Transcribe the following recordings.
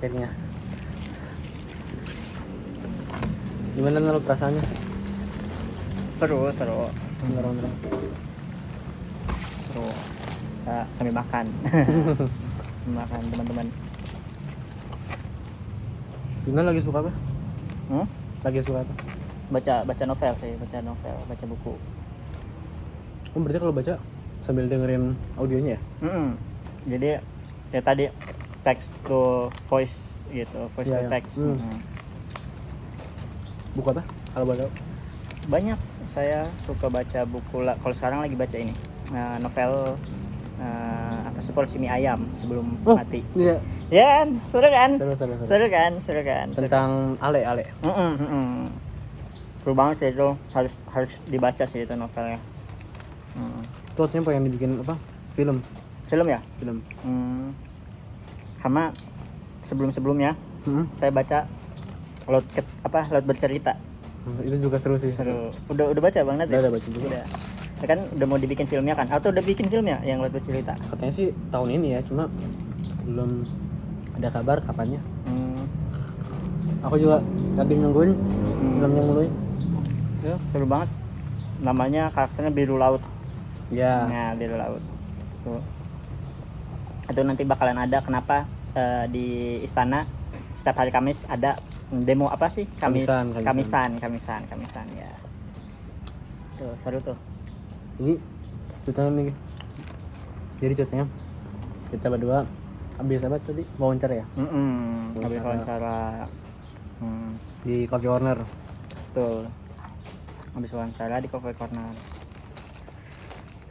akhirnya. Gimana lo perasaannya? Seru. Bener-bener. Seru. Kita sambil makan. Makan teman-teman. Sina lagi suka apa? Hmm? Lagi suka apa? Baca novel sih, baca buku. Oh, berarti kalau baca sambil dengerin audionya ya? Jadi ya tadi text to voice gitu, voice to Iya. text. Buku apa? Kalau baca? Banyak, saya suka baca buku. Kalau sekarang lagi baca ini novel apa Seporsi Mie Ayam Sebelum Mati. Iya. Ya kan? Seru kan? Seru. Seru kan? Tentang Ale. Seru banget sih itu, harus dibaca sih itu novelnya. Itu artinya pengen dibikin apa? Film. Film ya? Film. Sama sebelumnya saya baca Laut Bercerita. Itu juga seru sih. Seru. Udah baca Bang Nat? Udah baca juga. Udah. Ya kan udah mau dibikin filmnya kan? Atau udah bikin filmnya yang Laut Bercerita? Katanya sih tahun ini ya, cuma belum ada kabar kapannya. Aku juga lagi nungguin filmnya mulai. Ya, seru banget. Namanya karakternya Biru Laut. Ya. Nah, Biru Laut. Tuh. Itu nanti bakalan ada kenapa di istana setiap hari Kamis ada demo apa sih? Kamisan ya. Tuh, seru tuh. Ini ceritanya nih. Jadi ceritanya kita berdua habis apa tadi? Wawancara ya? Habis wawancara. Di Coffee Corner. Betul. Habis wawancara di Coffee Corner.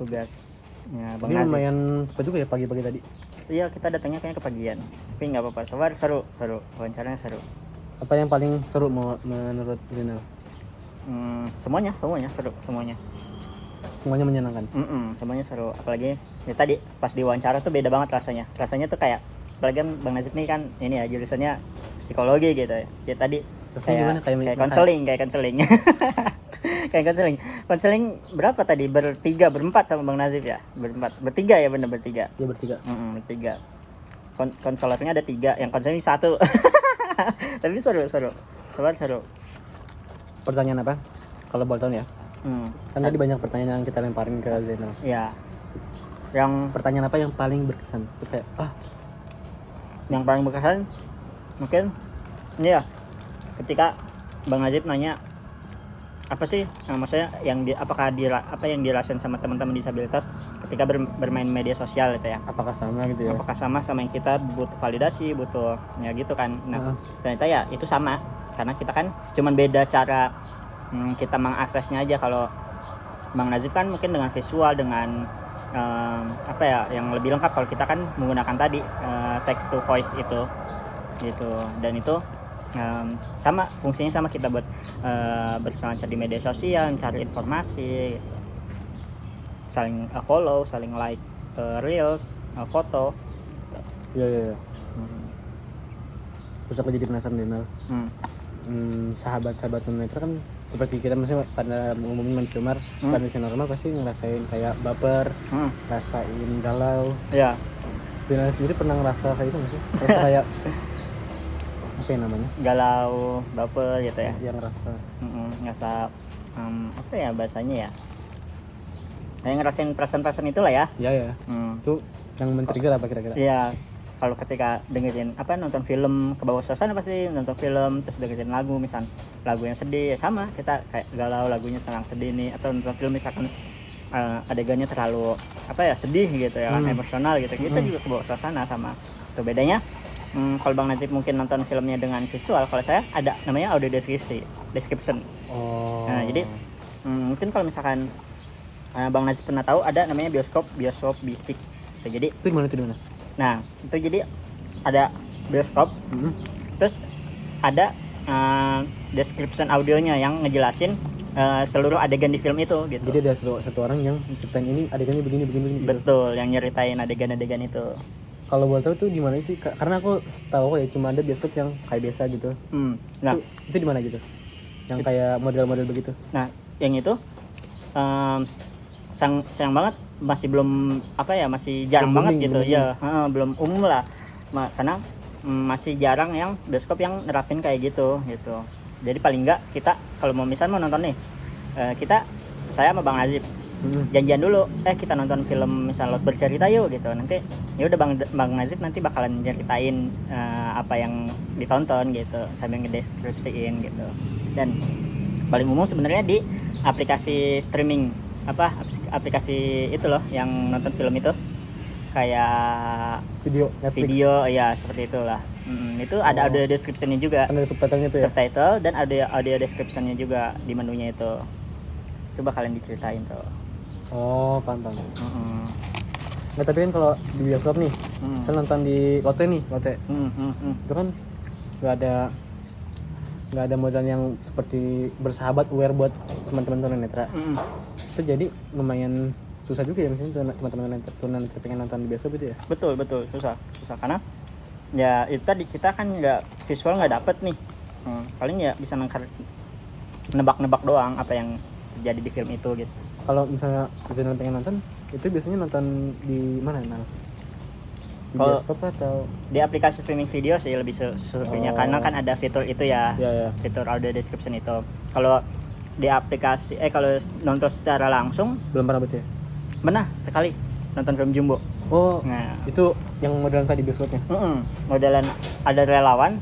Tugasnya Bang Ini Nazif. lumayan cepat juga ya pagi-pagi tadi. Iya, kita datangnya kayaknya kepagian. Tapi nggak apa-apa, seru. Wawancaranya seru. Apa yang paling seru menurut Zainal? Semuanya seru semuanya. Semuanya menyenangkan. Semuanya seru. Apalagi ya tadi pas diwawancara tuh beda banget rasanya. Rasanya tuh kayak apalagi kan Bang Nazif nih kan ini ya jurusannya psikologi gitu ya. Ya tadi kayak konseling. Kayak konseling berapa tadi? Berempat sama Bang Nazif ya? Bertiga ya, bener bertiga. Ya bertiga. Bertiga. Konselornya ada 3, yang konseling 1. Tapi seru. Pertanyaan apa? Kalau boleh tahu ya. Kan tadi banyak pertanyaan yang kita lemparin ke Zainal. Iya. Yang Pertanyaan apa yang paling berkesan? Terus kayak yang paling berkesan mungkin ini ya, ketika Bang Najib nanya apa sih maksudnya yang apa yang dirasain sama teman-teman disabilitas ketika bermain media sosial gitu ya, apakah sama gitu ya? apakah sama yang kita butuh validasi, butuh ya gitu kan. Nah ternyata ya itu sama, karena kita kan cuman beda cara kita mengaksesnya aja. Kalau Bang Nazif kan mungkin dengan visual, dengan yang lebih lengkap. Kalau kita kan menggunakan tadi text to voice itu gitu, dan itu sama fungsinya sama, kita buat berselancar di media sosial, cari informasi, saling follow, saling like reels, foto. Iya. Terus aku jadi penasaran Zainal. Sahabat-sahabat tunanetra kan seperti kita, maksudnya pada umumnya manusia normal pasti ngerasain kayak baper, rasain galau. Iya. Zainal sendiri pernah ngerasa kayak itu nggak sih? Ngerasa kayak apa yang namanya? Galau, baper gitu ya? Yang ngerasa apa ya bahasanya ya? Kayak ngerasain perasaan-perasaan itulah ya? Iya. Itu yang men-trigger apa kira-kira? Iya. Kalau ketika dengerin nonton film ke bawah suasana, pasti nonton film terus dengerin lagu, misal lagu yang sedih ya sama, kita kayak galau, lagunya tenang sedih nih. Atau nonton film misalkan adegannya terlalu sedih gitu ya kan, emosional gitu, kita juga ke bawah suasana sama. Itu bedanya. Kalau Bang Najib mungkin nonton filmnya dengan visual, kalau saya ada namanya audio description. Nah, jadi mungkin kalau misalkan Bang Najib pernah tahu ada namanya bioskop bisik. Jadi itu di mana? Nah, itu jadi ada bioskop, terus ada description audionya yang ngejelasin seluruh adegan di film itu gitu. Jadi ada satu orang yang ciptain ini adegannya begini gitu. Betul, yang nyeritain adegan-adegan itu. Kalau boleh tahu tuh di mana sih? Karena aku tahu ya cuma ada bioskop yang kayak biasa gitu. Nah, itu di mana gitu? Yang kayak model-model begitu. Nah, yang itu sayang banget masih belum masih jarang banget gitu ya. Belum umum lah. Karena masih jarang yang bioskop yang nerapin kayak gitu. Jadi paling enggak kita kalau mau nonton nih, saya sama Bang Nazib janjian dulu, kita nonton film misal Laut Bercerita yuk gitu. Nanti ya udah Bang Nazib nanti bakalan ceritain apa yang ditonton gitu sambil ngedeskripsiin gitu. Dan paling umum sebenarnya di aplikasi streaming aplikasi itu loh yang nonton film itu kayak Video Netflix. video ya seperti itulah. Itu ada audio description-nya juga. Ada subtitlenya tuh ya. Subtitle dan ada audio description-nya juga di menunya itu. Coba kalian diceritain tuh. Oh, paham. Nggak, tapi kan kalau di bioskop nih, saya nonton di Lotte nih, itu kan nggak ada modal yang seperti bersahabat aware buat teman-teman tunanetra. Itu jadi lumayan susah juga ya misalnya teman-teman tunanetra pengen nonton di bioskop itu ya. Betul susah karena ya itu tadi kita kan visual nggak dapet nih. Paling ya bisa nebak-nebak doang apa yang terjadi di film itu gitu. Kalau misalnya Zainal pengen nonton, itu biasanya nonton di mana Nal? Di bioskop atau di aplikasi streaming video sih lebih sesuainya karena kan ada fitur itu ya. Fitur audio description itu. Kalau di aplikasi kalau nonton secara langsung belum pernah baca ya? Pernah sekali nonton film Jumbo. Oh, nah itu yang modelan tadi bioskopnya? Modelan ada relawan.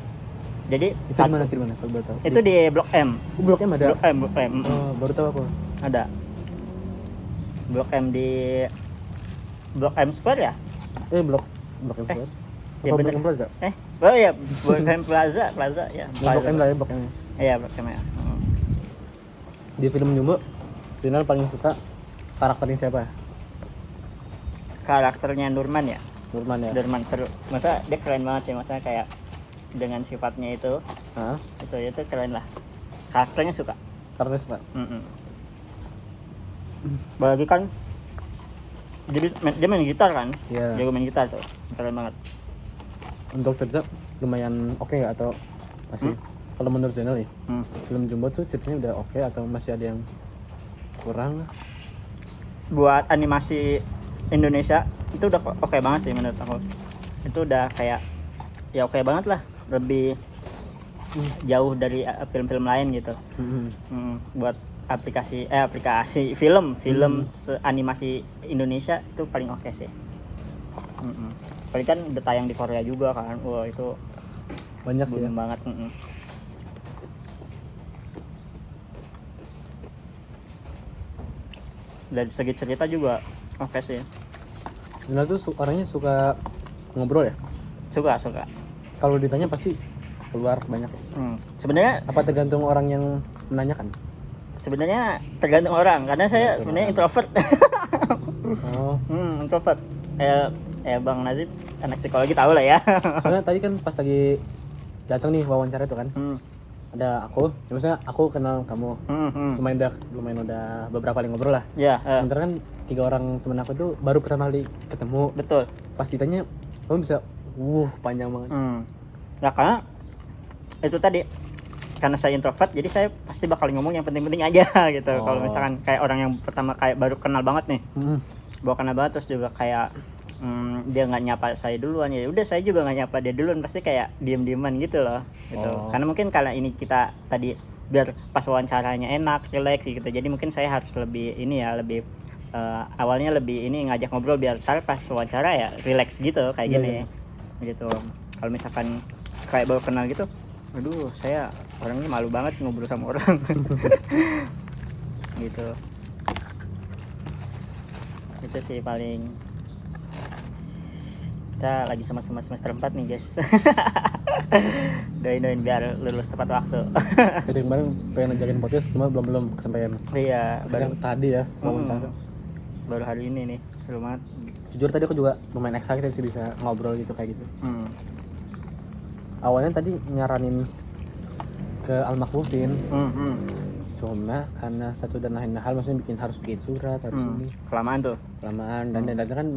Jadi itu di mana kalau boleh tahu? Itu di Blok M. Blok M ada? Blok M. Oh, baru tahu aku. Ada. Blok M di Blok M Square ya? Blok M Square. Ya Blok M Plaza? Oh iya, Blok M Plaza ya. Blok M lah ya, Blok M. Iya, Blok M ya. Di film Jumbo, Zainal paling suka karakternya siapa? Karakternya Nurman ya. Nurman seru. Masa dia keren banget sih, masa kayak dengan sifatnya itu. Itu keren lah. Karakternya suka. Apalagi kan dia main gitar kan? Iya. Jago main gitar tuh. Keren banget. Untuk cerita lumayan oke nggak atau masih? Kalau menurut Zainal nih, film Jumbo tuh ceritanya udah oke atau masih ada yang kurang? Buat animasi Indonesia itu udah oke banget sih menurut aku. Itu udah kayak ya oke banget lah, lebih jauh dari film-film lain gitu. Buat aplikasi film animasi Indonesia itu paling oke sih. Paling kan udah tayang di Korea juga kan. Wah, itu banyak sih ya. banget. Dari segi cerita juga oke sih. Zainal tuh orangnya suka ngobrol ya? Suka. Kalau ditanya pasti keluar banyak ya? Sebenarnya apa tergantung orang yang menanyakan? Sebenarnya tergantung orang, karena saya sebenarnya introvert. Introvert. Bang Nazib anak psikologi tahu lah ya. Soalnya tadi kan pas lagi datang nih wawancara tuh kan, ada aku, ya maksudnya aku kenal kamu, lumayan udah beberapa kali ngobrol lah. Sementara kan 3 orang temen aku tuh baru pertama kali ketemu. Betul. Pas ditanya, kamu bisa, panjang banget. Ya karena itu tadi, karena saya introvert, jadi saya pasti bakal ngomong yang penting-penting aja gitu. Kalau misalkan kayak orang yang pertama kayak baru kenal banget nih, baru kenal banget terus juga kayak dia nggak nyapa saya duluan, ya udah saya juga nggak nyapa dia duluan, pasti kayak diem-dieman gitu loh gitu. Karena mungkin karena ini kita tadi biar pas wawancaranya enak, relax gitu, jadi mungkin saya harus lebih lebih awalnya lebih ngajak ngobrol biar tar pas wawancara ya relax gitu kayak gini gitu. Kalau misalkan kayak baru kenal gitu, aduh saya orangnya malu banget ngobrol sama orang. Gitu. Itu sih paling. Kita lagi sama-sama semester 4 nih guys. Doain biar lulus tepat waktu. Jadi kemarin pengen ngajakin podcast cuma belum kesampaian. Iya, baru tadi ya wawancara. Baru hari ini nih, seru banget. Jujur tadi aku juga lumayan excited sih bisa ngobrol gitu kayak gitu. Awalnya tadi nyaranin ke Al-Makmufin. Cuma karena satu dan lain hal, maksudnya harus bikin surat, harus ini. Kelamaan dan kan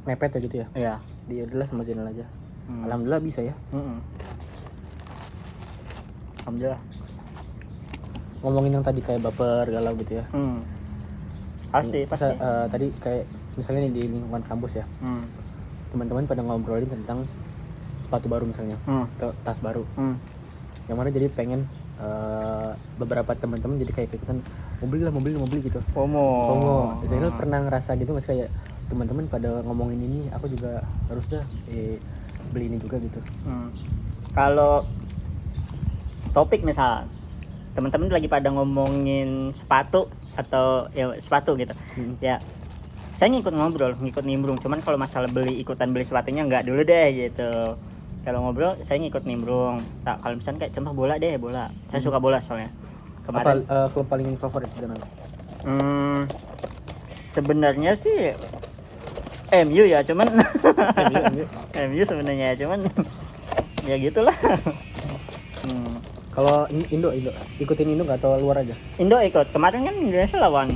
mepet ya gitu ya. Iya. Dia adalah sama Zainal aja. Alhamdulillah bisa ya. Alhamdulillah. Ngomongin yang tadi kayak baper, galau gitu ya. Pasti. Tadi kayak misalnya nih di lingkungan kampus ya. Teman-teman pada ngobrolin tentang sepatu baru misalnya, atau tas baru. Yang mana jadi pengen beberapa teman-teman jadi kayak ikutan mau beli gitu. FOMO. Saya pernah ngerasa gitu mas, kayak teman-teman pada ngomongin ini, aku juga harus dah beli ini juga gitu. Kalau topik misal teman-teman lagi pada ngomongin sepatu atau ya sepatu gitu, ya saya ngikut nimbrung. Cuman kalau masalah ikutan beli sepatunya nggak dulu deh gitu. Kalau ngobrol saya ngikut nimbrung. Nah, kalau misalnya kayak contoh bola. Saya suka bola soalnya. Kemarin klub paling favorit dan apa? Sebenarnya sih MU ya, cuman MU sebenarnya, cuman ya gitulah. Kalau Indo ikutin Indo nggak atau luar aja? Indo ikut. Kemarin kan Indonesia lawan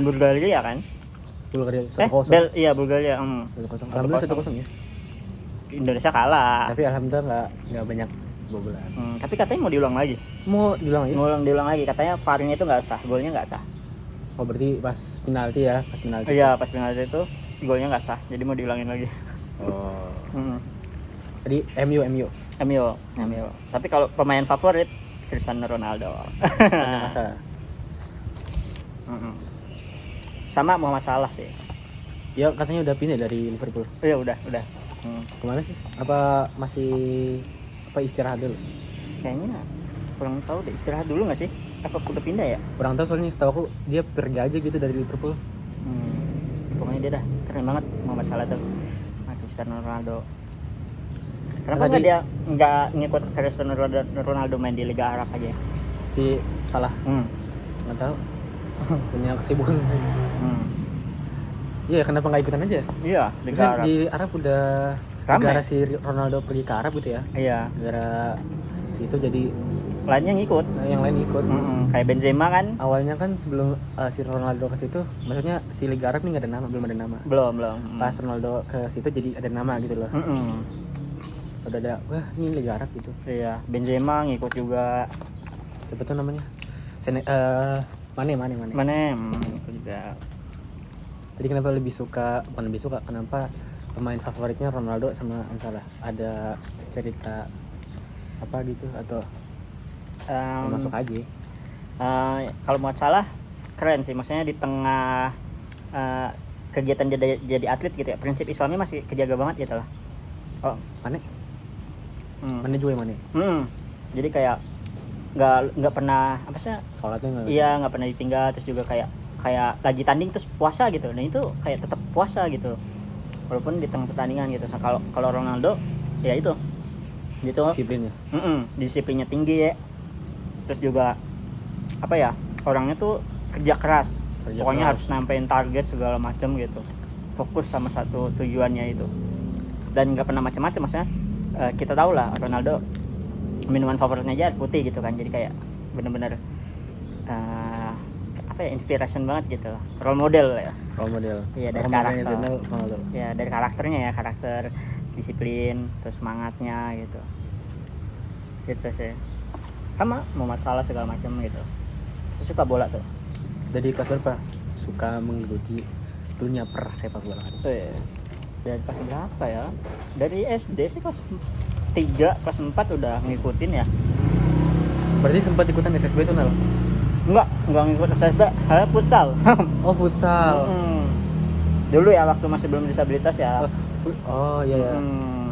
Bulgaria kan? Bulgaria 1-0. Bulgaria. 1-0. Alhamdulillah 1-0 ya. Indonesia kalah. Tapi alhamdulillah nggak banyak bobolan. Tapi katanya mau diulang lagi. Diulang lagi. Katanya VAR-nya itu nggak sah, golnya nggak sah. Oh berarti pas penalti ya? Iya, pas penalti itu golnya nggak sah, jadi mau diulangin lagi. Oh. Jadi MU. Tapi kalau pemain favorit Cristiano Ronaldo. Sepanjang masa. Sama Muhammad Salah sih. Ya katanya udah pindah dari Liverpool. Iya udah. Kemana sih? Apa masih istirahat dulu? Kayaknya kurang tahu deh, istirahat dulu nggak sih? Apa udah pindah ya? Kurang tahu, soalnya setahu aku dia pergi aja gitu dari Liverpool. Pokoknya dia dah keren banget Muhammad Salah tuh. Cristiano Ronaldo. Kenapa nggak ngikut Cristiano Ronaldo main di Liga Arab aja? Si Salah. Nggak tahu. Punya kesibukan. Iya, kenapa nggak ikutan aja? Iya, Liga Arab. Di Arab udah gara si Ronaldo pergi ke Arab gitu ya? Iya. Gara situ jadi lainnya ngikut. Yang lain ikut. Kayak Benzema kan? Awalnya kan sebelum si Ronaldo ke situ, maksudnya si Liga Arab ini nggak ada nama, belum ada nama. Belum. Pas Ronaldo ke situ jadi ada nama gitu loh. Udah ada, wah ini Liga Arab gitu. Iya, Benzema ngikut juga. Siapa tuh namanya? Mane. Ngikut juga. Jadi kenapa kenapa pemain favoritnya Ronaldo sama Salah? Ada cerita apa gitu atau masuk aja? Kalau mau Salah keren sih, maksudnya di tengah kegiatan jadi atlet gitu ya, prinsip Islamnya masih kejaga banget gitu lah. Oh, Mane? Mane juga Mane? Jadi kayak nggak pernah apa sih? Sholatnya nggak? Iya, nggak pernah ditinggal, terus juga kayak lagi tanding terus puasa gitu. Nah itu kayak tetap puasa gitu, walaupun di tengah pertandingan gitu. Nah, kalau Ronaldo ya itu gitu, disiplinnya tinggi ya. Terus juga apa ya, orangnya tuh kerja keras. Pokoknya harus nyampein target segala macam gitu, fokus sama satu tujuannya itu, dan nggak pernah macam-macam. Maksudnya kita tahu lah Ronaldo minuman favoritnya aja air putih gitu kan. Jadi kayak bener-bener inspiration banget gitu, role model. Iya, dari karakter. Ya dari karakternya ya, karakter, disiplin, terus semangatnya gitu sih. Sama Muhammad Salah segala macam gitu. Saya suka bola tuh. Dari kelas berapa suka menggeluti dunia persepak bola? Dari kelas berapa ya? Dari SD sih, kelas 3, kelas 4 udah ngikutin ya. Berarti sempat ikutan SSB itu Nal? Enggak ngikut SSB, futsal. Oh futsal. Dulu ya waktu masih belum disabilitas ya. Oh iya.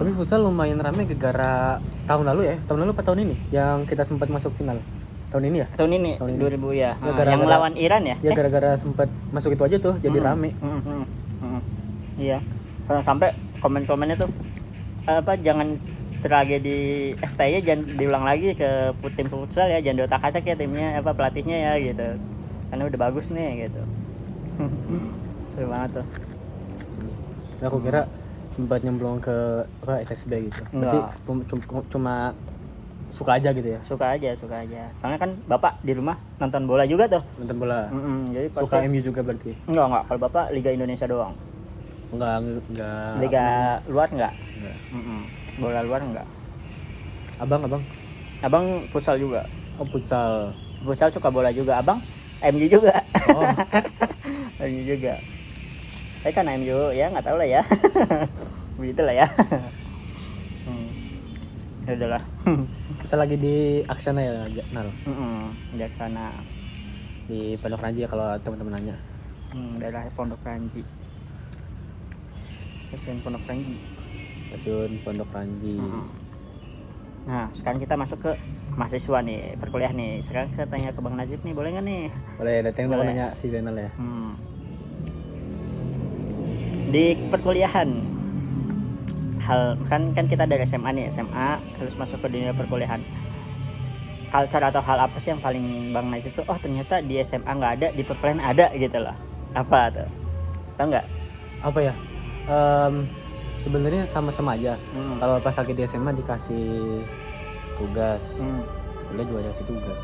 Tapi futsal lumayan rame gara-gara tahun lalu ya. Tahun lalu apa tahun ini yang kita sempat masuk final? Tahun ini ya? Tahun ini 2000 ya. Yang lawan Iran ya? Ya gara-gara sempat masuk itu aja tuh jadi rame. Iya. Sampai komen-komennya tuh jangan tragedi STY jangan diulang lagi ke tim futsal ya, jangan diotak-atik ya timnya, pelatihnya ya gitu, karena udah bagus nih gitu. Seru banget tuh. Aku kira sempat nyemplung ke SSB gitu. Berarti cuma suka aja gitu ya? Suka aja. Soalnya kan bapak di rumah nonton bola juga tuh. Nonton bola. Jadi suka MU juga berarti? Enggak. Kalau bapak Liga Indonesia doang. Enggak. Liga luar enggak? Bola luar enggak. Abang futsal juga. Oh futsal suka bola juga. Abang MU juga. Oh. MU juga. Saya kan MU ya, nggak tahu lah ya. Begitu lah ya. Ya udahlah. Kita lagi di Aksana ya, Nal. Jaksana. Di Pondok Ranji ya kalau teman-teman nanya. Daerah Pondok Ranji. Stasiun Pondok Ranji. Stasiun Pondok Ranji. Nah, sekarang kita masuk ke mahasiswa nih, perkuliahan nih. Sekarang saya tanya ke Bang Najib nih, boleh nggak nih? Boleh, datang mau nanya si Zainal ya. Di perkuliahan, kan kita dari SMA nih, SMA terus masuk ke dunia perkuliahan. Culture atau hal apa sih yang paling Bang Najib tuh, oh ternyata di SMA nggak ada, di perkuliahan ada gitu loh. Apa tuh? Tahu nggak? Apa ya? Sebenarnya sama-sama aja. Kalau pas lagi di SMA dikasih tugas, kuliah juga dikasih tugas.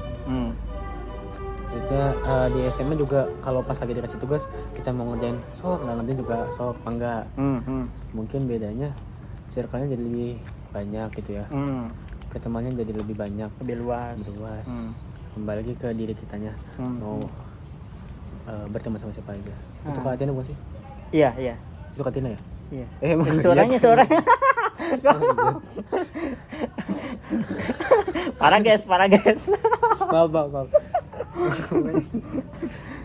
Maksudnya di SMA juga kalau pas lagi dikasih tugas kita mau ngerjain sok, nah nanti juga sok apa enggak. Mungkin bedanya circle-nya jadi lebih banyak gitu ya. Pertemanannya jadi lebih banyak, lebih luas. Kembali lagi ke diri kitanya mau berteman sama siapa aja. Itu Kak Tina bukan sih? Iya. Itu Kak Tina ya? Iya. Emang suaranya. Parah guys. Maaf.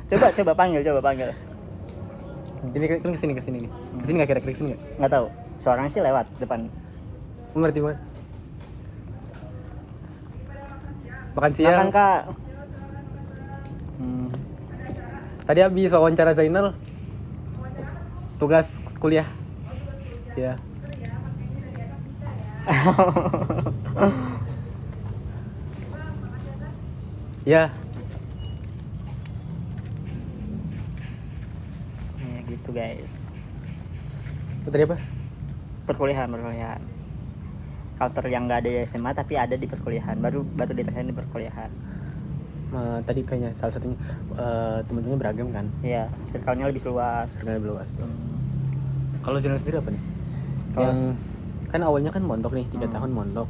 Coba panggil. Ini kan kesini nih. Kesini nggak kira-kira kesini nggak? Nggak tahu. Suaranya sih lewat depan. Ngerti banget. Makan siang. Makan Kak. Tadi habis wawancara Zainal. Tugas kuliah. Ya. Ya. Ya gitu guys. Tadi apa? Perkuliahan. Culture yang nggak ada di SMA tapi ada di perkuliahan. Baru dirasain di perkuliahan. Tadi kayaknya salah satunya teman-temannya beragam kan? Iya, circle-nya lebih luas. Tuh. Kalau Zainal sendiri apa nih? Yang kan awalnya kan mondok nih, 3 tahun mondok.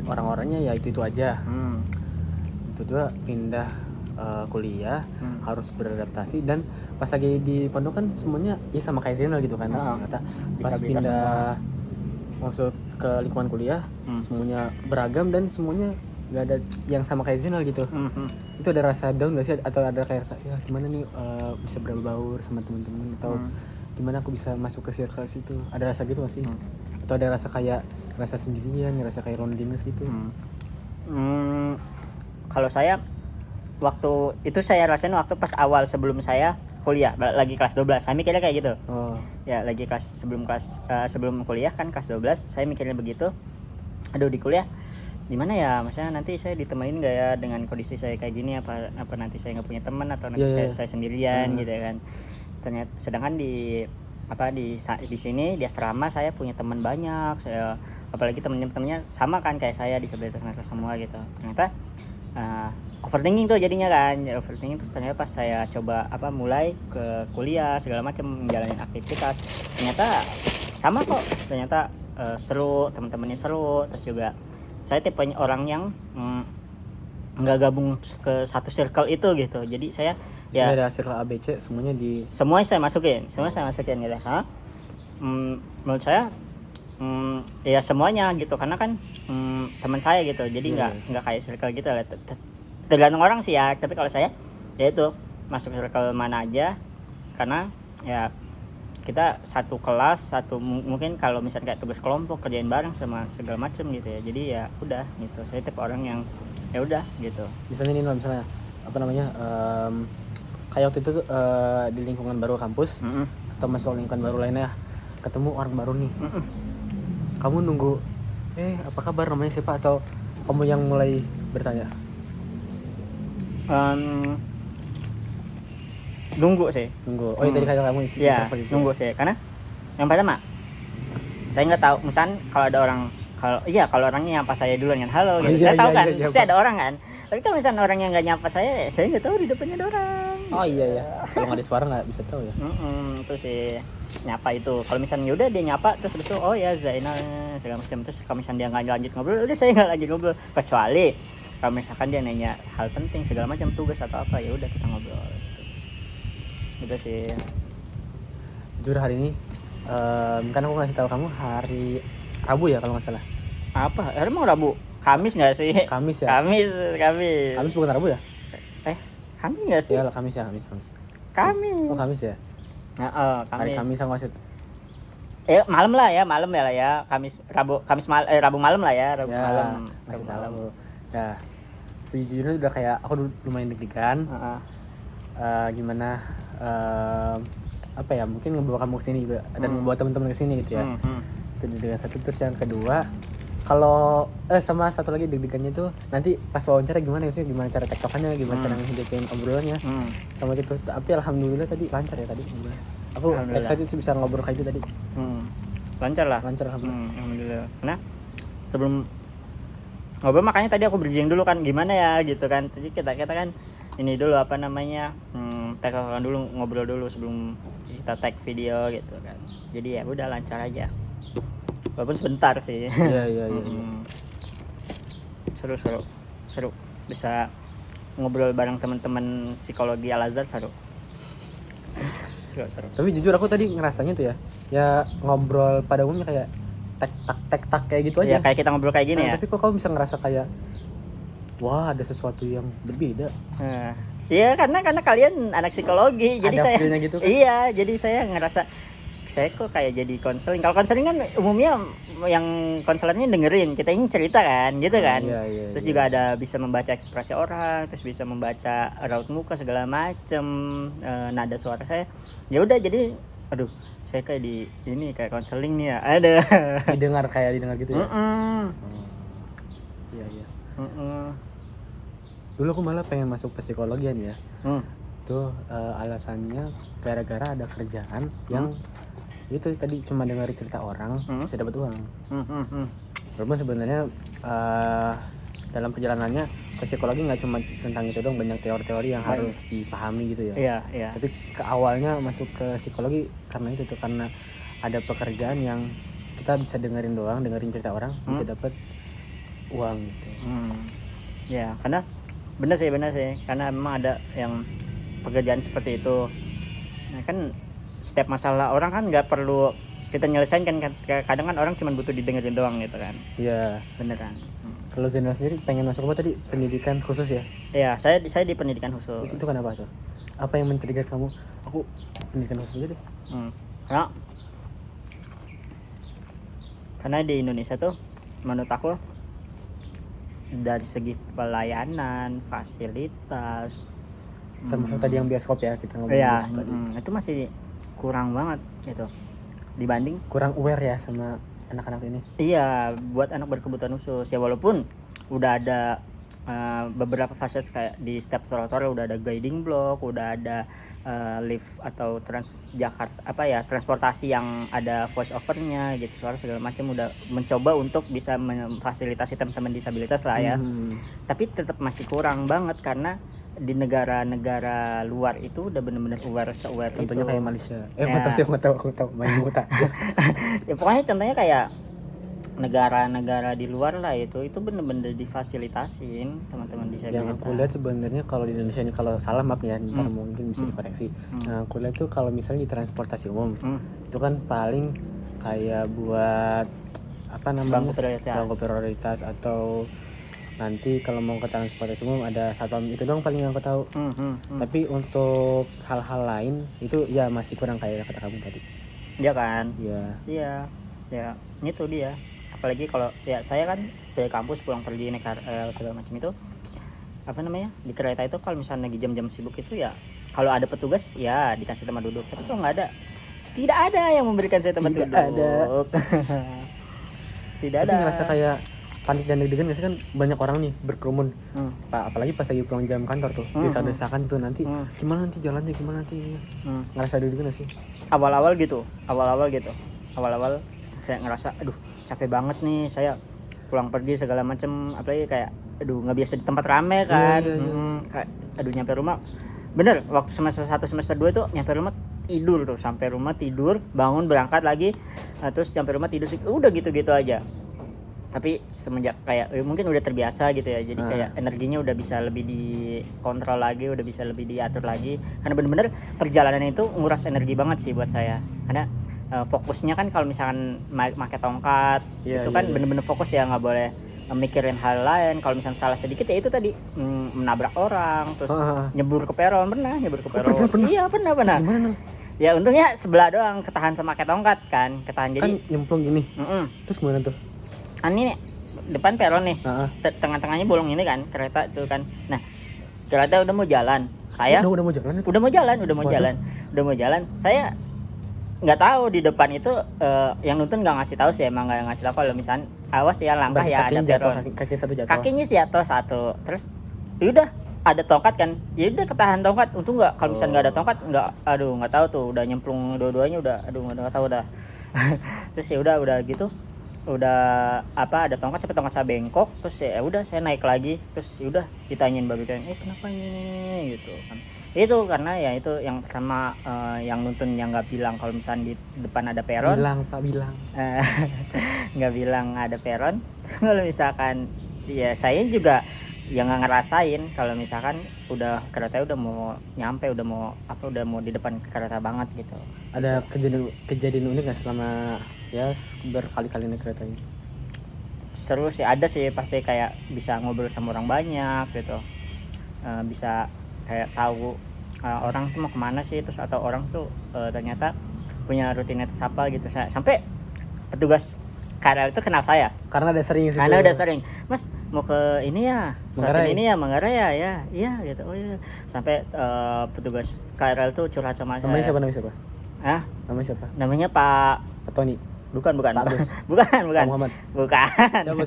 Orang-orangnya ya itu aja. Itu juga pindah kuliah, harus beradaptasi, dan pas lagi di pondok kan semuanya ya sama kayak Zainal gitu kan. Ternyata pas pindah masuk ke lingkungan kuliah, semuanya beragam dan semuanya nggak ada yang sama kayak Zainal gitu. Itu ada rasa down nggak sih, atau ada kayak rasa ya gimana nih bisa berbaur sama teman-teman, atau gimana aku bisa masuk ke circle situ, ada rasa gitu nggak sih? Atau ada rasa kayak rasa sendirian, rasa kayak loneliness gitu? Kalau saya waktu itu saya rasain waktu pas awal sebelum saya kuliah lagi kelas 12, saya mikirnya kayak gitu. Ya lagi sebelum kuliah kan kelas 12, saya mikirnya begitu. Aduh di kuliah gimana ya, maksudnya nanti saya ditemenin gak ya dengan kondisi saya kayak gini, apa nanti saya nggak punya teman, atau nanti saya sendirian gitu kan. Ternyata sedangkan di sini di asrama saya punya teman banyak, saya apalagi temen-temennya sama kan kayak saya, disabilitas netra semua gitu. Ternyata overthinking tuh jadinya kan, overthinking terus ternyata pas saya coba mulai ke kuliah segala macam menjalani aktivitas, ternyata sama kok, ternyata seru, teman-temannya seru. Terus juga saya tipe orang yang nggak gabung ke satu circle itu gitu, jadi saya ya ada circle ABC semuanya saya masukin gitu. Menurut saya ya semuanya gitu, karena kan teman saya gitu, jadi nggak kayak circle gitu lah. Tergantung orang sih ya, tapi kalau saya ya itu masuk circle mana aja, karena ya kita satu kelas, mungkin kalau misalnya kayak tugas kelompok, kerjain bareng sama segala macem gitu ya, jadi ya udah gitu. Saya tipe orang yang ya udah gitu. Misalnya kayak waktu itu di lingkungan baru kampus, atau masuk lingkungan baru lainnya, ketemu orang baru nih, kamu nunggu apa kabar, namanya siapa, atau kamu yang mulai bertanya? Nunggu sih. Oh tadi kata kamu ya nunggu sih, karena yang pertama saya nggak tahu, misal kalau ada orang, kalau orangnya nyapa saya duluan kan, halo gitu, saya tahu kan pasti ada orang kan. Tapi kalau misalnya orang yang nggak nyapa saya nggak tahu di depannya ada orang. Kalau nggak ada suara nggak bisa tahu ya. Itu sih nyapa itu. Kalau misalnya udah dia nyapa terus itu oh ya Zainal segala macam, terus kalau misalnya dia nggak lanjut ngobrol, udah saya nggak lanjut ngobrol, kecuali kalau misalkan dia nanya hal penting segala macam, tugas atau apa, ya udah kita ngobrol gitu sih. Jujur hari ini kan aku ngasih tahu kamu hari Rabu ya kalau nggak salah. Apa? Emang Rabu? Kamis nggak sih? Kamis ya. Kamis Bukan Rabu ya? Kamis nggak sih? Iya, Kamis ya, Kamis. Kamis. Oh, Kamis ya. Kamis. Hari Kamis sama wasit. Malam ya. Rabu malam lah ya, Rabu Ya, malam. masih tahu. Ya. Sejujurnya udah kayak aku lumayan deg-degan. Gimana apa ya, mungkin ngebawa kamu kesini juga dan membawa teman-teman kesini gitu ya. Itu dengan satu. Terus yang kedua, kalau sama satu lagi deg-degannya tuh nanti pas wawancara gimana sih, gimana cara tektokannya, gimana cara ngehidupin obrolannya sama gitu. Tapi alhamdulillah tadi lancar ya tadi. Aku excited sih bisa ngobrol kayak gitu tadi. Lancar alhamdulillah. Nah, sebelum ngobrol makanya tadi aku bridging dulu kan gimana ya gitu kan. Jadi kita kan ini dulu apa namanya, tektokan dulu, ngobrol dulu sebelum kita tag video gitu kan. Jadi ya udah lancar aja. Walaupun sebentar sih. Iya. Seru. Bisa ngobrol bareng teman-teman psikologi Al-Azhar seru. Tapi jujur aku tadi ngerasanya tuh ya ngobrol pada umumnya kayak tek-tak kayak gitu aja. Ya kayak kita ngobrol kayak gini ya. Tapi kok kamu bisa ngerasa kayak wah, ada sesuatu yang berbeda. Iya, karena kalian anak psikologi, jadi ada saya feel-nya gitu kan? Iya, jadi saya ngerasa saya kok kayak jadi konseling. Kalau konseling kan umumnya yang konselornya dengerin, kita ingin cerita kan, gitu kan. Iya, terus juga ada bisa membaca ekspresi orang, terus bisa membaca raut muka segala macem, nada suara saya. Ya udah, jadi aduh, saya kayak kayak konseling nih ya. Ada. didengar gitu ya. Iya. Dulu aku malah pengen masuk psikologian ya. Itu alasannya gara-gara ada kerjaan yang itu tadi cuma dengar cerita orang bisa dapat uang. Walaupun sebenarnya dalam perjalanannya ke psikologi nggak cuma tentang itu dong, banyak teori-teori yang harus dipahami gitu ya. Iya. Tapi ke awalnya masuk ke psikologi karena itu tuh, karena ada pekerjaan yang kita bisa dengerin cerita orang bisa dapat uang gitu. Ya, karena benar sih karena memang ada yang pekerjaan seperti itu. Nah, kan setiap masalah orang kan nggak perlu kita nyelesain kan, kadang kan orang cuma butuh didengerin doang gitu kan. Iya, beneran. Kalau Zainal sendiri pengen masuk apa tadi, pendidikan khusus ya? Iya, saya di pendidikan khusus. Itu kenapa tuh? Apa yang men-trigger kamu? Aku pendidikan khusus aja deh. Karena di Indonesia tuh menurut aku dari segi pelayanan, fasilitas, termasuk tadi yang bioskop ya, kita ngomongin. Iya, itu masih kurang banget gitu. Dibanding kurang aware ya sama anak-anak ini. Iya, buat anak berkebutuhan khusus ya, walaupun udah ada beberapa fasilitas kayak di setiap trotoar udah ada guiding block, udah ada lift atau transportasi yang ada voice overnya gitu, suara segala macam, udah mencoba untuk bisa memfasilitasi teman-teman disabilitas lah ya. Tapi tetap masih kurang banget karena di negara-negara luar itu udah benar-benar aware itu. Contohnya kayak Malaysia. Aku tahu main muta. Ya pokoknya contohnya kayak negara-negara di luar lah, itu benar-benar difasilitasin teman-teman disabilitas. Yang aku lihat sebenarnya kalau di Indonesia ini, kalau salah maaf ya, ntar mungkin bisa dikoreksi. Nah, aku lihat tuh kalau misalnya di transportasi umum itu kan paling kayak buat apa namanya, bangku prioritas atau nanti kalau mau ke transportasi umum ada satpam, itu doang paling yang aku tahu. Tapi untuk hal-hal lain itu ya masih kurang kayak kata kamu tadi. Iya kan? Iya. Ya itu dia. Apalagi kalau ya saya kan dari kampus pulang pergi naik segala macam itu, apa namanya, di kereta itu kalau misalnya lagi jam-jam sibuk itu ya kalau ada petugas ya dikasih tempat duduk. Tapi kalau nggak ada, tidak ada yang memberikan saya tempat duduk. Tidak ada. Tapi ngerasa kayak panik dan deg-degan nggak sih, kan banyak orang nih berkerumun. Apalagi pas lagi pulang jam kantor tuh, desak-desakan tuh nanti gimana nanti jalannya, gimana nanti. Ngerasa deg-degan nggak sih? Awal-awal kayak ngerasa aduh capek banget nih saya pulang pergi segala macem, apalagi kayak aduh nggak biasa di tempat rame kan. Kayak aduh nyampe rumah, bener waktu semester 1 semester 2 itu nyampe rumah tidur tuh, sampai rumah tidur, bangun berangkat lagi, terus sampai rumah tidur udah gitu-gitu aja. Tapi semenjak kayak mungkin udah terbiasa gitu ya, jadi kayak energinya udah bisa lebih dikontrol lagi, udah bisa lebih diatur lagi, karena bener-bener perjalanan itu nguras energi banget sih buat saya. Karena fokusnya kan kalau misalkan pakai tongkat itu kan bener-bener fokus ya, nggak boleh mikirin hal lain. Kalau misalnya salah sedikit ya itu tadi menabrak orang terus nyebur ke peron. Pernah. Iya pernah. Gimana? Ya untungnya sebelah doang ketahan sama pakai tongkat kan, ketahan Kan jadi nyemplung gini. Terus gimana tuh? Ini depan peron nih, tengah-tengahnya bolong ini kan kereta itu kan. Nah kereta udah mau jalan, saya udah mau jalan itu? udah mau jalan. Saya nggak tahu di depan itu yang nuntun nggak ngasih tahu sih, emang nggak ngasih tahu kalau misalnya awas ya langkah ya ada peron. Kaki satu jatuh. Kakinya sih jatuh satu, terus udah ada tongkat kan, ya udah ketahan tongkat. Untung nggak, kalau misalnya nggak ada tongkat nggak tahu tuh udah nyemplung dua-duanya udah, nggak tahu udah. Terus ya udah gitu, udah ada tongkat sampai tongkat saya bengkok, terus ya udah saya naik lagi, terus ya udah ditanyain babi kan, kenapa ini gitu kan. Itu karena ya itu yang pertama yang nuntun yang nggak bilang kalau misalnya di depan ada peron. bilang Nggak bilang ada peron. Kalau misalkan ya saya juga yang nggak ngerasain kalau misalkan udah kereta udah mau nyampe, udah mau di depan kereta banget gitu. Ada kejadian unik nggak selama ya berkali-kali naik kereta ini? Seru sih, ada sih pasti, kayak bisa ngobrol sama orang banyak gitu, bisa kayak tahu orang tuh mau kemana sih, terus atau orang tuh ternyata punya rutinitas apa gitu. Sampai petugas KRL itu kenal saya karena udah sering sih. Karena udah sering, Mas mau ke ini ya, stasiun ini ya, Manggarai ya, iya gitu. Oh iya. Sampai petugas KRL tuh curhat sama saya. Namanya siapa? Namanya siapa? Namanya Pak Tony. Bukan. Pak Bus. bukan. Pak Muhammad. Bukan.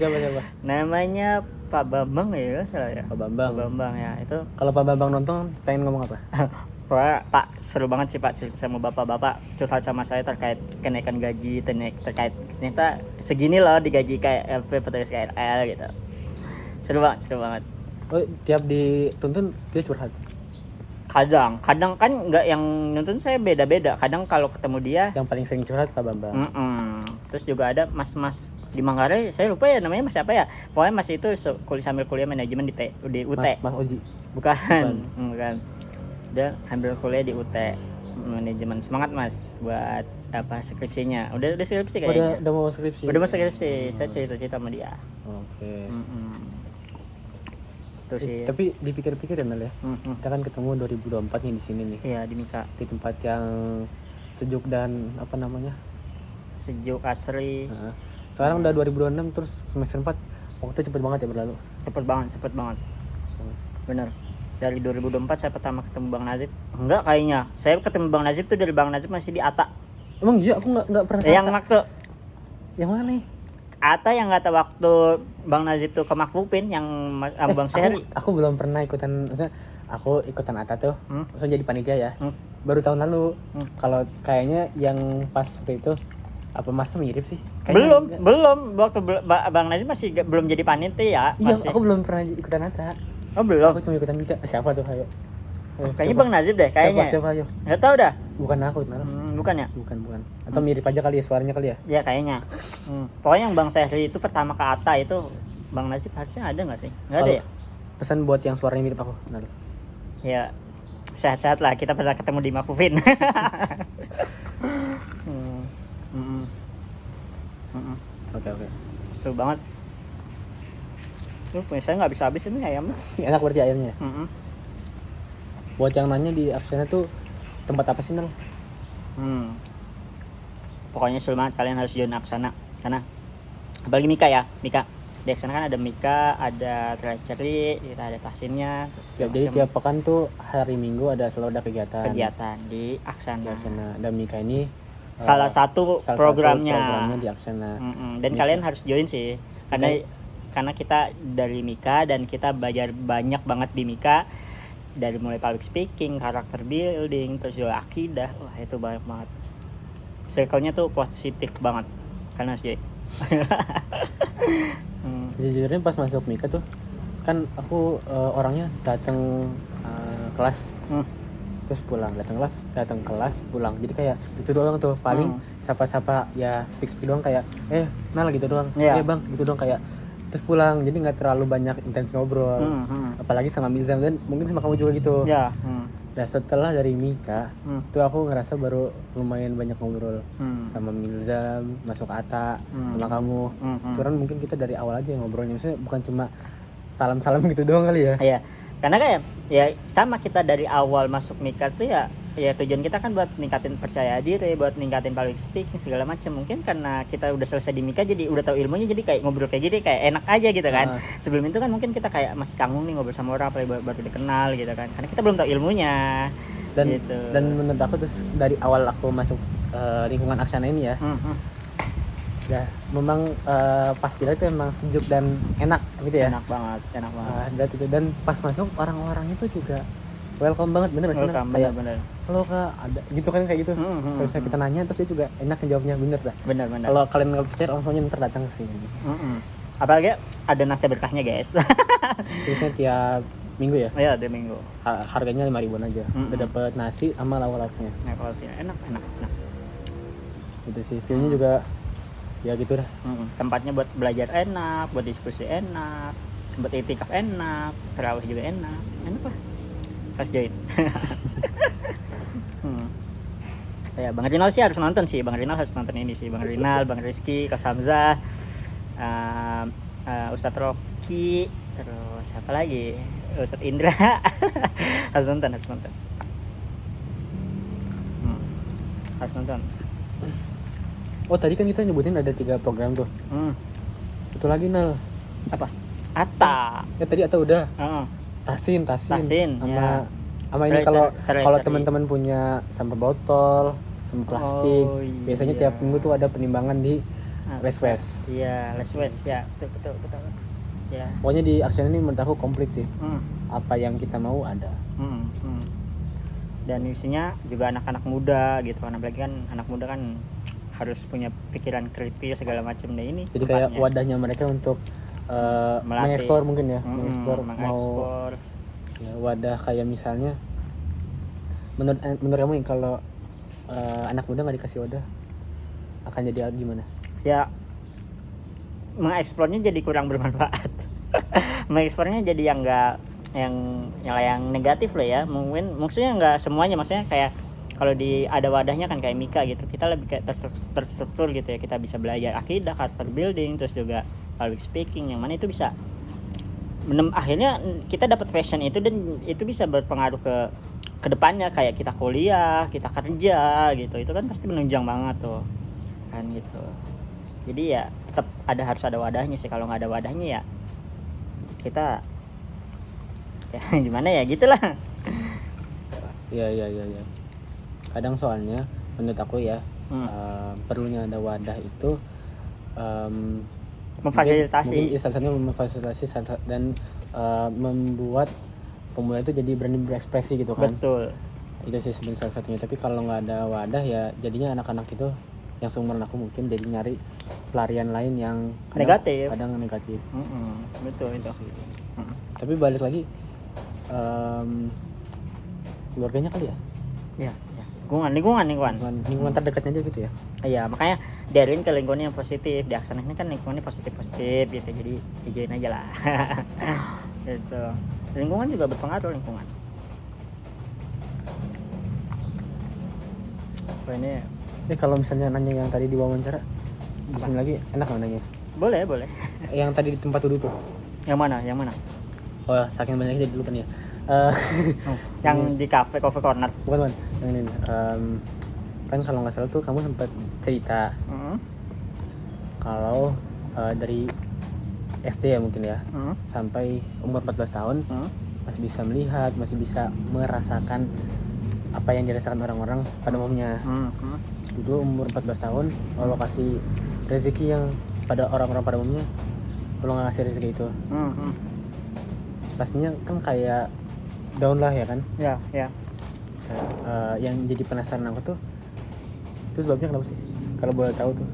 Siapa? Namanya Pak Bambang ya, salah ya. Pak Bambang Ya, itu. Kalau Pak Bambang nonton pengen ngomong apa? Pak, seru banget sih Pak sama bapak-bapak curhat sama saya terkait kenaikan gaji, terkait ternyata segini loh digaji kayak petugas KRL gitu. Seru banget. Oh, tiap dituntun dia curhat. Kadang kan nggak yang nuntun saya beda-beda. Kadang kalau ketemu dia yang paling sering curhat Pak Bambang. Terus juga ada mas di Manggarai, saya lupa ya namanya mas siapa ya. Pokoknya mas itu sambil kuliah manajemen di UT. Mas Oji. Bukan. Dia ambil kuliah di UT manajemen. Semangat mas buat skripsinya. Udah skripsi kayaknya. Udah mau skripsi. Saya cerita sama dia. Oke. Tuh sih. Tapi dipikir-pikir ya Mel ya. Kita kan ketemu 2024 nih di sini nih. Iya, di Mika. Di tempat yang sejuk dan sejuk asri. Sekarang udah 2026 terus semester 4. Waktu cepet banget ya berlalu. Cepet banget. Bener. Dari 2024 saya pertama ketemu Bang Nazib. Enggak kayaknya. Saya ketemu Bang Nazib tuh dari Bang Nazib masih di ATA. Emang iya, aku enggak pernah. Yang waktu yang mana nih? ATA yang kata waktu Bang Nazib tuh ke Makbupin yang Bang Sehri. Aku belum pernah ikutan, maksudnya aku ikutan ATA tuh. Maksudnya jadi panitia ya. Baru tahun lalu. Kalau kayaknya yang pas waktu itu apa masa mirip sih? Kayaknya belum. Waktu Bang Nazib masih belum jadi panitia. Iya, aku belum pernah ikutan ATA. Oh belum. Aku cuma ikutan Mika. Siapa tuh? Ayo. Kayaknya Bang Nazib deh kayaknya. Siapa ayo? Enggak tahu dah. Bukan aku, bukan ya? Bukan. Atau mirip aja kali ya suaranya kali ya? Iya kayaknya. Pokoknya yang Bang Sehri itu pertama ke ATA itu Bang Nazib harusnya ada nggak sih? Nggak ada ya? Pesan buat yang suaranya mirip aku. Ya sehat-sehat lah, kita pernah ketemu di Makbupin. Oke. Seru banget. Punya saya nggak bisa habis ini ayamnya. Enak berarti ayamnya. Buat yang nanya di absennya tuh tempat apa sih Nel? Pokoknya seru banget, kalian harus join Aksana. Karena apalagi Mika ya, di Aksana kan ada Mika, ada treachery, kita ada pasinnya. Jadi tiap pekan tuh hari Minggu selalu ada kegiatan di Aksana. Dan Mika ini salah satu programnya di Aksana. Dan Mika. Kalian harus join sih, karena kita dari Mika dan kita belajar banyak banget di Mika, dari mulai public speaking, karakter building, terus juga akidah. Wah itu banyak banget. Circle-nya tuh positif banget karena sih. Sejujurnya pas masuk Mika tuh kan aku orangnya datang kelas terus pulang, datang kelas pulang, jadi kayak itu doang tuh paling sapa-sapa ya, speak doang kayak Mel gitu doang, Bang gitu doang kayak, terus pulang, jadi nggak terlalu banyak intens ngobrol. Apalagi sama Milzam dan mungkin sama kamu juga gitu. Nah setelah dari Mika tuh aku ngerasa baru lumayan banyak ngobrol sama Milza, masuk Ata, sama kamu. Cuman mungkin kita dari awal aja ngobrolnya, maksudnya bukan cuma salam-salam gitu doang kali ya. Iya, karena kayak ya sama kita dari awal masuk Mika tuh ya tujuan kita kan buat ningkatin percaya diri, buat ningkatin public speaking segala macam. Mungkin karena kita udah selesai di Mika jadi udah tahu ilmunya, jadi kayak ngobrol kayak gini kayak enak aja gitu kan. Sebelum itu kan mungkin kita kayak masih canggung nih ngobrol sama orang apalagi baru dikenal gitu kan, karena kita belum tahu ilmunya gitu. Dan menurut aku terus dari awal aku masuk lingkungan Aksana ini ya, ya memang pas dilihat itu emang sejuk dan enak gitu ya. Enak banget. Dan pas masuk orang-orang itu juga welcome banget, bener nggak sih? Kayak Bener. kalau Kak ada gitu kan kayak gitu. Kalau misalnya kita nanya terus dia juga enak jawabnya, bener dah. Bener. Kalau kalian nggak percaya langsung aja ntar datang ke sini. Apalagi ada nasi berkahnya guys. Terusnya tiap minggu ya. Iya, tiap minggu. Harganya 5.000 aja. Udah dapet nasi sama lauk-lauknya. Enak. Itu sih view-nya juga ya gitu dah. Tempatnya buat belajar enak, buat diskusi enak, buat itikaf enak, tarawih juga enak lah. Pas join. Ya Bang Rinal sih harus nonton sih, Bang Rinal harus nonton ini sih, Bang Rinal, Bang Rizky, Kak Hamzah, Ustadz Rocky, terus siapa lagi, Ustadz Indra. harus nonton. Harus nonton. Oh tadi kan kita nyebutin ada 3 program tuh. Satu lagi Nal. Apa? Atta. Ya tadi Ata udah. Tasin Tasin sama ya. ini kalau Trailer. teman-teman punya sampah botol sama plastik, biasanya iya. tiap minggu tuh ada penimbangan di West. Iya, West ya. Betul. Ya. Pokoknya di Aksana ini menurut aku komplit sih. Apa yang kita mau ada. Dan isinya juga anak-anak muda gitu kan, apalagi kan anak muda kan harus punya pikiran kritis segala macam deh ini. Jadi kayak wadahnya mereka untuk mengeksplor mungkin ya, mengeksplor mau ya, wadah kayak misalnya menurut kamu kalau anak muda nggak dikasih wadah akan jadi gimana? Ya mengeksplornya jadi kurang bermanfaat. Mengeksplornya jadi yang negatif lah ya. Maksudnya nggak semuanya, maksudnya kayak kalau ada wadahnya kan kayak Mika gitu, kita lebih kayak terstruktur gitu ya, kita bisa belajar akidah, character building, terus juga public speaking, yang mana itu bisa akhirnya kita dapat passion itu, dan itu bisa berpengaruh ke depannya, kayak kita kuliah, kita kerja gitu, itu kan pasti menunjang banget tuh kan gitu. Jadi ya tetap harus ada wadahnya sih. Kalau nggak ada wadahnya ya kita ya gimana ya gitulah. Iya. Kadang soalnya menurut aku ya perlunya ada wadah itu memfasilitasi. Mungkin salah satunya memfasilitasi dan membuat pemula itu jadi berani berekspresi gitu kan. Betul. Itu sih sebenarnya salah satunya. Tapi kalau nggak ada wadah ya jadinya anak-anak itu yang seumuran aku mungkin jadi nyari pelarian lain yang kadang negatif. Betul itu. Tapi balik lagi keluarganya kali ya. Ya. Lingkungan terdekatnya aja gitu ya. Iya, makanya diarin ke lingkungan yang positif. Di Aksana ini kan lingkungannya positif gitu, jadi hijauin aja lah. Gitu. Lingkungan juga berpengaruh, lingkungan. Ini kalau misalnya nanya yang tadi di wawancara, di sini lagi enak nggak nanya? Boleh. Yang tadi di tempat duduk tuh. Yang mana? Oh, saking banyaknya jadi lupa nih ya. Yang di coffee corner. Bukan. Yang ini. Kan kalau nggak salah tuh kamu sempat cerita kalau dari SD ya mungkin ya, sampai umur 14 tahun masih bisa melihat, masih bisa merasakan apa yang dirasakan orang-orang pada umumnya. Dulu umur 14 tahun Allah kasih rezeki yang pada orang-orang pada umumnya kalau nggak kasih rezeki itu, pastinya kan kayak down lah ya kan. Ya. Yang jadi penasaran aku tuh itu sebabnya kenapa sih kalau boleh tahu tuh?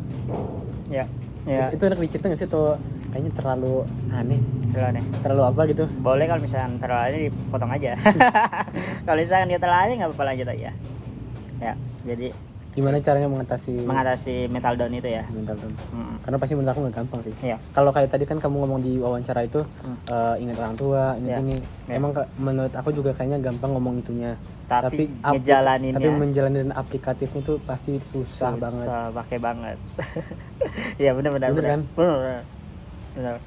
Ya. Itu enak diceritain nggak sih tuh? Kayaknya terlalu aneh. Terlalu apa gitu? Boleh, kalau misalnya terlalu aneh dipotong aja. Kalau misalkan dia terlalu aneh nggak apa-apa, lanjut aja. Ya, jadi gimana caranya mengatasi mental down itu ya? Mental down. Karena pasti menurut aku nggak gampang sih. Iya. Kalau kayak tadi kan kamu ngomong di wawancara itu ingat orang tua, ini. Ya. Emang menurut aku juga kayaknya gampang ngomong itunya. tapi ngejalaninnya, tapi menjalanin aplikatifnya itu pasti susah banget. Pakai banget. Ya benar kan? Benar.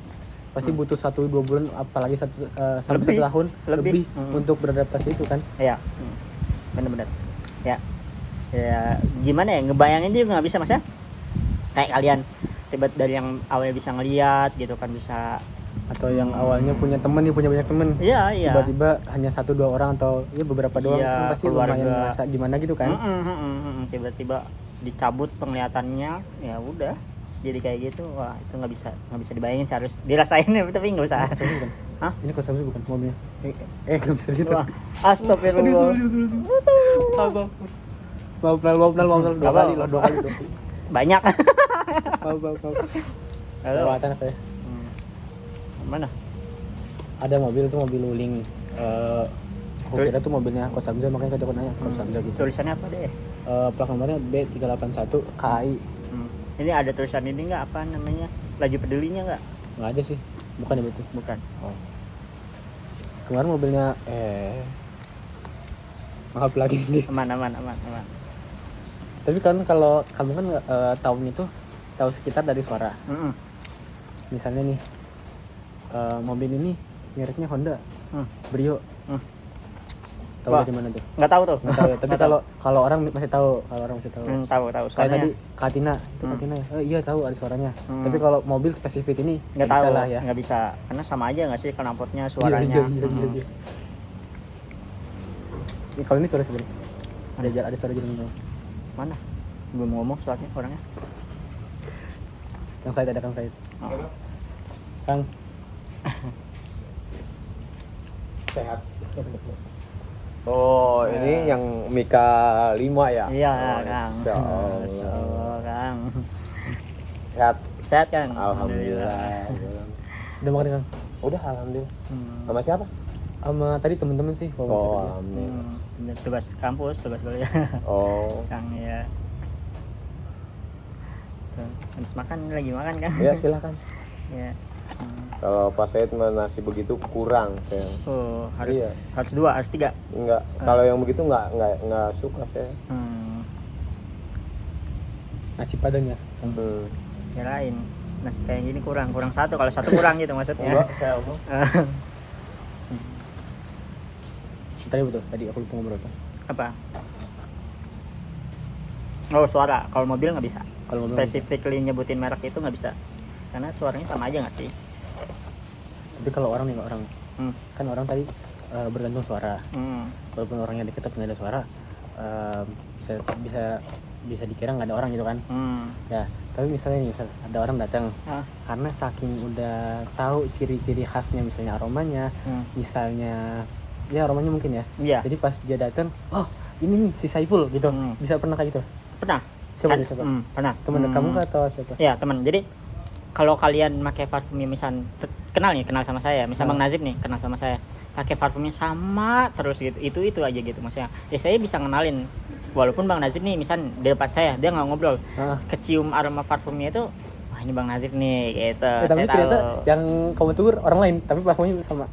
Pasti butuh 1-2 bulan, apalagi sampai 1 tahun lebih untuk beradaptasi itu kan. Iya. Benar-benar. Ya gimana ya, ngebayangin juga nggak bisa Mas ya. Kayak kalian tiba dari yang awalnya bisa ngeliat gitu kan, bisa, atau yang awalnya punya temen nih, punya banyak temen, iya tiba-tiba hanya 1-2 orang atau ya beberapa doang, kan pasti keluarga. lumayan merasa gimana gitu kan. Tiba-tiba dicabut penglihatannya, ya udah jadi kayak gitu. Wah, itu nggak bisa dibayangin, harus dirasain ya, tapi nggak usah. Bukan. Hah? Ini konsumsi bukan mobilnya. Nggak bisa gitu. Wah, astagfirullah. Maaf, dua kali. Banyak. Maaf. Halo. Lewatan apa ya? Mana? Ada mobil tuh, mobil Wuling. Aku kira tuh mobilnya Kos Hamzah, makanya tadi aku nanya Kos Hamzah gitu. Tulisannya apa deh? Plat nomornya B381 KAI. Ini ada tulisan ini nggak, apa namanya, laju pedulinya nggak? Nggak ada sih. Bukan ya betul? Bukan. Oh. Kemarin mobilnya maaf lagi nih. Aman. Tapi kan kalau kamu kan tahun itu tahu sekitar dari suara. Misalnya nih mobil ini mereknya Honda, Brio. Tahu dari mana tuh? Nggak tahu tuh. Nggak tahu ya. Tapi kalau orang masih tahu, Tahu Kayak suaranya. tadi Katina, itu Katina ya. Iya tahu ada suaranya. Tapi kalau mobil spesifik ini Nggak tahu lah ya. Nggak bisa, karena sama aja nggak sih knalpotnya, suaranya. Iya. Kalau ini suara sebenarnya ada suara jalan. Mana? Belum ngomong suaranya orangnya. Kang Said, ada Kang Said. Kang. Sehat. Oh, ini yang Mika 5 ya? Iya, oh, Kang. Masya Allah, Kang. Sehat. Sehat, Kang. Alhamdulillah. Udah makan Kang? Udah, alhamdulillah. Sama siapa? Sama tadi teman-teman sih. Alhamdulillah. Tugas kampus, tugas kuliah. Oh. Kang ya. Habis makan, lagi makan kan? Ya, silakan. Ya. Kalau Pak Said nasi begitu kurang saya. Oh, Iya. harus 2, harus 3. Enggak. Kalau yang begitu enggak suka saya. Nasi Padang ya. Kirain nasi kayak gini kurang 1, kalau 1 kurang gitu maksudnya. Enggak, saya omong. Tadi betul, tadi aku lupa ngobrol apa. Oh, suara. Kalau mobil nggak bisa. Kalau mobil Specifically nyebutin merek itu nggak bisa. Karena suaranya sama aja nggak sih? Tapi kalau orang nih, orang kan orang tadi bergantung suara. Walaupun orangnya deket tapi nggak ada suara, bisa dikira nggak ada orang gitu kan. Ya, tapi misalnya nih, ada orang datang, karena saking udah tahu ciri-ciri khasnya, misalnya aromanya, misalnya ya aromanya mungkin ya. Iya. Jadi pas dia datang, oh ini nih si Saiful gitu. Bisa pernah kayak gitu? Pernah. Siapa? Pernah. Temen kamu kah atau siapa? Ya, teman. Jadi kalau kalian pakai parfumnya, misal kenal sama saya, misal Bang Nazib nih kenal sama saya, pakai parfumnya sama terus gitu, itu aja gitu maksudnya. Ya saya bisa ngenalin, walaupun Bang Nazib nih misal di depan saya, dia nggak ngobrol, kecium aroma parfumnya itu, wah ini Bang Nazib nih gitu. Tapi ternyata yang kamu tunggu orang lain, tapi parfumnya sama.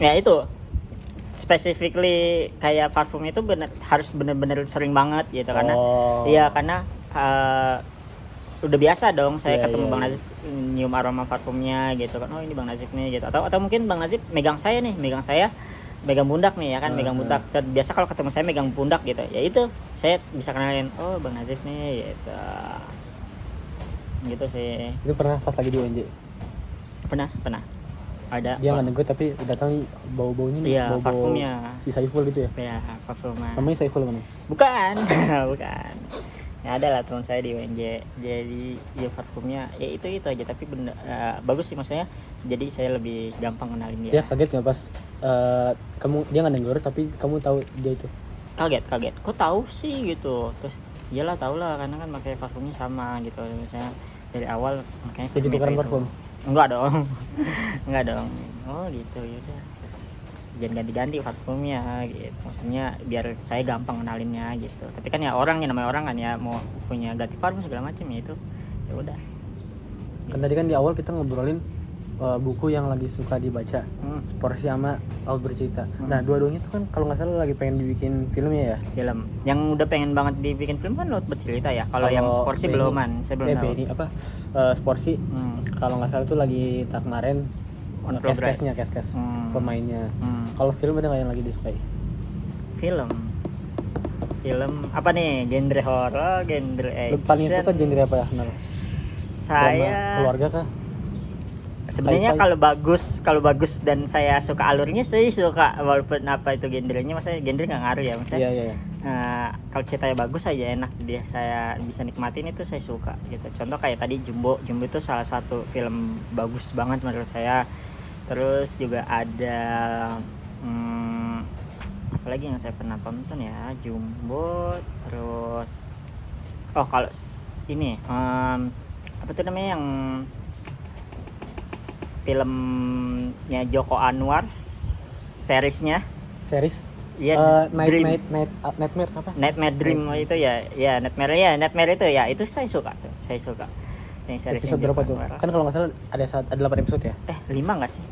Ya itu specifically kayak parfum itu harus bener-bener sering banget gitu, karena karena udah biasa dong saya ketemu Bang Nazib nyium aroma parfumnya gitu kan, oh ini Bang Nazib nih gitu, atau mungkin Bang Nazib megang pundak nih ya kan, megang pundak. Dan biasa kalau ketemu saya megang pundak gitu, ya itu saya bisa kenalin, oh Bang Nazib nih gitu sih. Itu pernah pas lagi di UNJ? Pernah ada. Dia nggak negur tapi datang bau-baunya nih, bau parfumnya si Saiful gitu ya? Ya, parfumnya. Namanya Saiful kan? Bukan. Ya ada lah teman saya di UNJ, jadi ya parfumnya ya itu aja, tapi bagus sih maksudnya, jadi saya lebih gampang kenalin dia. Dia kaget nggak pas dia nggak negur tapi kamu tahu dia itu? Kaget, kok tahu sih gitu. Terus iyalah tahu lah, karena kan pakai parfumnya sama gitu, misalnya dari awal makanya. Jadi tukeran parfum? Enggak dong. Oh gitu, yaudah. Terus jangan ganti-ganti parfumnya gitu, maksudnya biar saya gampang kenalinnya gitu. Tapi kan ya namanya orang kan ya, mau punya ganti parfum segala macam ya, itu ya udah kan tadi kan di awal kita ngobrolin buku yang lagi suka dibaca, Sporsi sama Laut Bercerita. Nah dua-duanya itu kan kalau nggak salah lagi pengen dibikin filmnya ya. Film yang udah pengen banget dibikin film kan Laut Bercerita ya. Kalau yang Sporsi beluman, saya belum tahu. Benny apa Sporsi kalau nggak salah tuh lagi tak kemarin kes pemainnya. Kalau film ada nggak yang lagi disukai? Film apa nih? Genre horor, genre Lu action. paling suka genre apa ya? Saya keluarga kah? sebenarnya kalau bagus dan saya suka alurnya, saya suka walaupun apa itu genrenya, maksudnya genre nggak ngaruh ya, maksudnya Iya. kalau ceritanya bagus aja enak dia, saya bisa nikmatin itu, saya suka gitu. Contoh kayak tadi Jumbo itu salah satu film bagus banget menurut saya. Terus juga ada apalagi yang saya pernah tonton ya, Jumbo. Terus kalau ini apa tuh namanya yang filmnya Joko Anwar, seriesnya. Series? Iya, Nightmare apa? Nightmare Dream itu ya Nightmare itu saya suka tuh. Yang seriesnya Episode berapa Joko tuh? Anwar. Kan kalau nggak salah ada 8 episode ya? 5 nggak sih?